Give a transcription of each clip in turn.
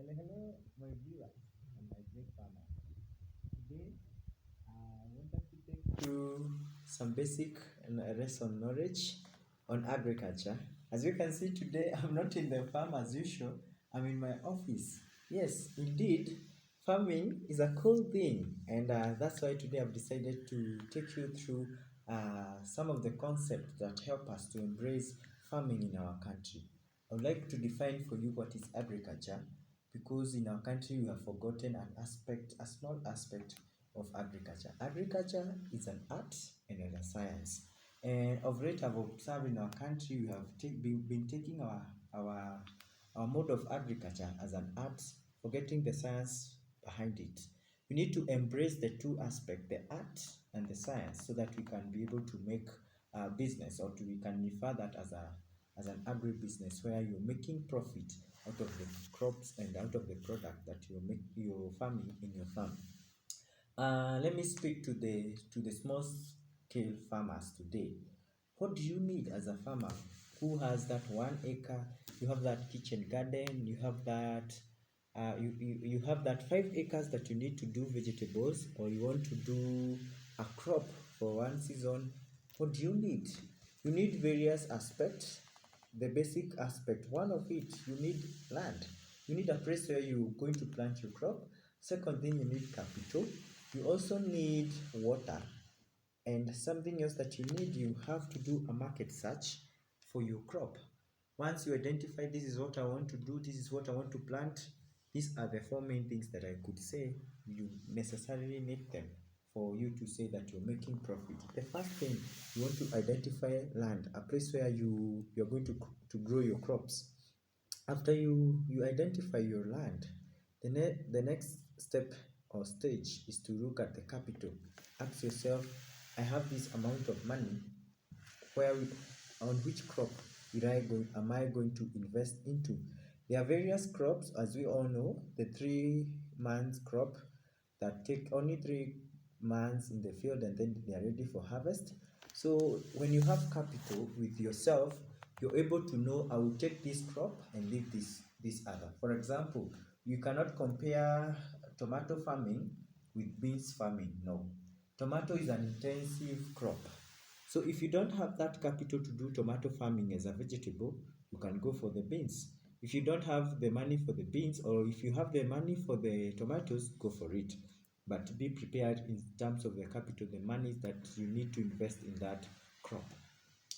Hello, my viewers and my great farmer. Today, I want us to take through some basic and lesson knowledge on agriculture. As you can see today, I'm not in the farm as usual. I'm in my office. Yes, indeed, farming is a cool thing, and that's why today I've decided to take you through some of the concepts that help us to embrace farming in our country. I would like to define for you what is agriculture, because in our country we have forgotten a small aspect of agriculture. Agriculture is an art and a science. And of late, I've observed in our country we have been taking our mode of agriculture as an art, forgetting the science behind it. We need to embrace the two aspects, the art and the science, so that we can be able to make business, or we can refer that as an agribusiness, where you're making profit out of the crops and out of the product that you're farming in your farm. Let me speak to the small scale farmers today. What do you need as a farmer who has that 1 acre? You have that kitchen garden. You have that you have that 5 acres that you need to do vegetables, or you want to do a crop for one season. What do you need? You need various aspects. The basic aspect, one of it, you need land. You need a place where you're going to plant your crop. Second thing, you need capital. You also need water. And something else that you need, you have to do a market search for your crop. Once you identify, this is what I want to do, this is what I want to plant, these are the four main things that I could say you necessarily need them for you to say that you're making profit. The first thing, you want to identify land, a place where you're going to grow your crops. After you identify your land, the next step or stage is to look at the capital. Ask yourself, I have this amount of money, on which crop am I going to invest into? There are various crops, as we all know, the 3 months crop that take only 3 months in the field and then they are ready for harvest. So when you have capital with yourself, you're able to know, I will take this crop and leave this other. For example, you cannot compare tomato farming with beans farming. No. Tomato is an intensive crop. So if you don't have that capital to do tomato farming as a vegetable, you can go for the beans. If you don't have the money for the beans, or if you have the money for the tomatoes, go for it. But be prepared in terms of the capital, the money that you need to invest in that crop.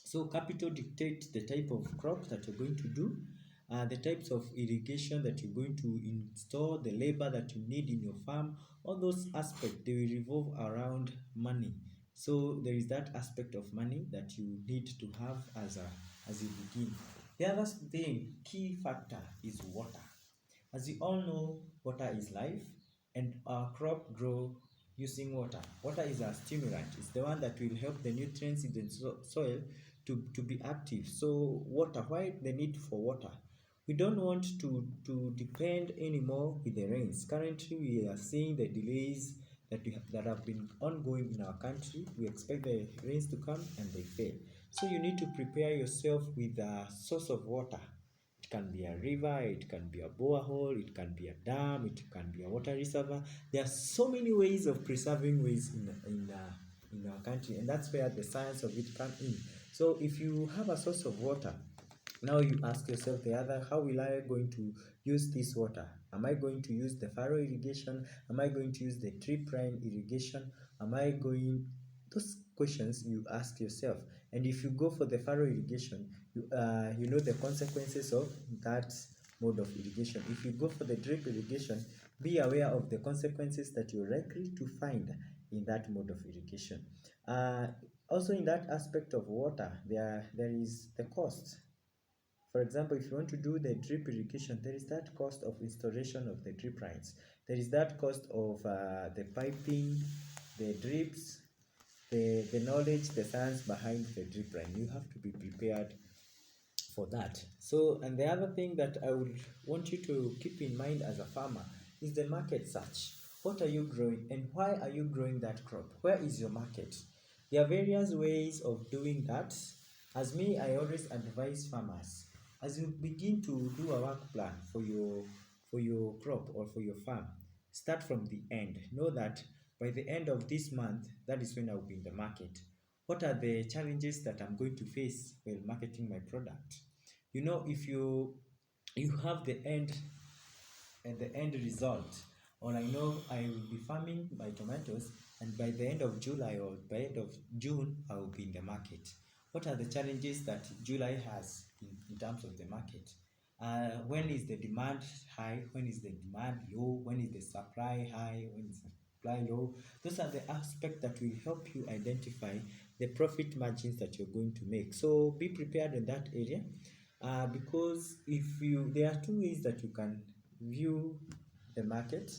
So capital dictates the type of crop that you're going to do, the types of irrigation that you're going to install, the labor that you need in your farm. All those aspects, they will revolve around money. So there is that aspect of money that you need to have as you begin. The other thing, key factor, is water. As you all know, water is life, and our crop grow using water. Water is a stimulant. It's the one that will help the nutrients in the soil to be active. So water, why the need for water? We don't want to depend anymore with the rains. Currently, we are seeing the delays that have been ongoing in our country. We expect the rains to come and they fail. So you need to prepare yourself with a source of water. It can be a river, it can be a borehole, it can be a dam, it can be a water reservoir. There are so many ways of preserving ways in our country, and that's where the science of it comes in. So if you have a source of water, now you ask yourself the other, how will I going to use this water? Am I going to use the furrow irrigation? Am I going to use the drip line irrigation? Those questions you ask yourself. And if you go for the furrow irrigation, you know the consequences of that mode of irrigation. If you go for the drip irrigation, be aware of the consequences that you're likely to find in that mode of irrigation. Also, in that aspect of water, there is the cost. For example, if you want to do the drip irrigation, there is that cost of installation of the drip lines. There is that cost of the piping, the drips, the knowledge, the science behind the drip line. You have to be prepared for that. So, and the other thing that I would want you to keep in mind as a farmer is the market search. What are you growing, and why are you growing that crop? Where is your market? There are various ways of doing that. As me, I always advise farmers, as you begin to do a work plan for your crop or for your farm, start from the end. Know that by the end of this month, that is when I'll be in the market. What are the challenges that I'm going to face while marketing my product? If you have the end and the end result, or I know I will be farming my tomatoes, and by the end of July or by end of June I will be in the market. What are the challenges that July has in terms of the market? When is the demand high? When is the demand low? When is the supply high? When is the supply low? Those are the aspects that will help you identify the profit margins that you're going to make. So be prepared in that area, because there are two ways that you can view the market.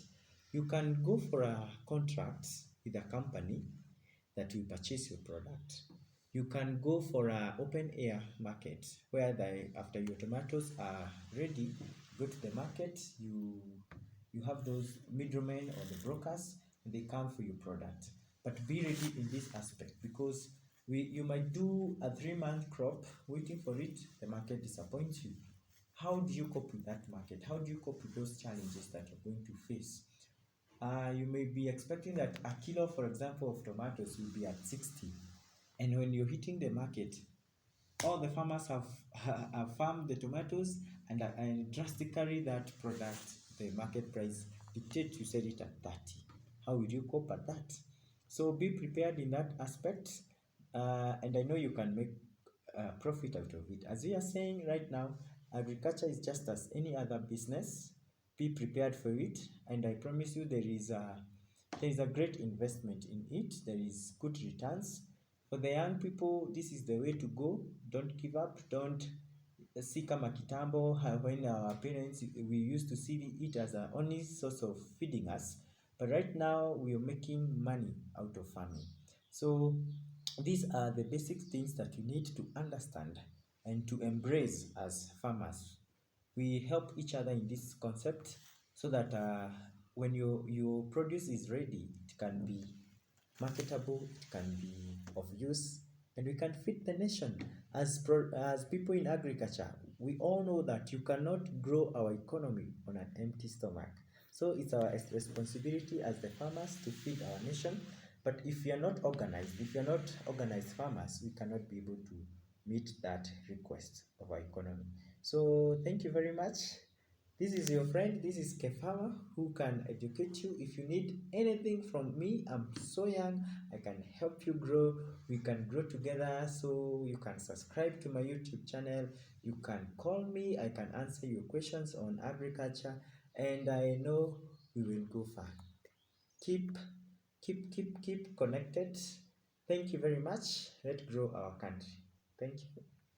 You can go for a contract with a company that will purchase your product. You can go for an open air market where after your tomatoes are ready, go to the market, you have those middlemen or the brokers, and they come for your product. But be ready in this aspect, because you might do a 3-month crop waiting for it, the market disappoints you. How do you cope with that market? How do you cope with those challenges that you're going to face? You may be expecting that a kilo, for example, of tomatoes will be at 60, and when you're hitting the market, all the farmers have farmed the tomatoes, and drastically that product, the market price dictates you sell it at 30. How will you cope at that? So be prepared in that aspect, and I know you can make profit out of it. As we are saying right now, agriculture is just as any other business. Be prepared for it, and I promise you there is a great investment in it. There is good returns. For the young people, this is the way to go. Don't give up. Don't see kama kitambo, when our parents, we used to see it as our only source of feeding us. But right now, we are making money out of farming. So these are the basic things that you need to understand and to embrace as farmers. We help each other in this concept, so that when your produce is ready, it can be marketable, it can be of use, and we can feed the nation. As people in agriculture, we all know that you cannot grow our economy on an empty stomach. So it's our responsibility as the farmers to feed our nation. But if you are not organized farmers, we cannot be able to meet that request of our economy. So thank you very much. This is your friend. This is Kefama, who can educate you. If you need anything from me, I'm so young. I can help you grow. We can grow together. So you can subscribe to my YouTube channel. You can call me. I can answer your questions on agriculture, and I know we will go far. Keep connected. Thank you very much. Let's grow our country. Thank you.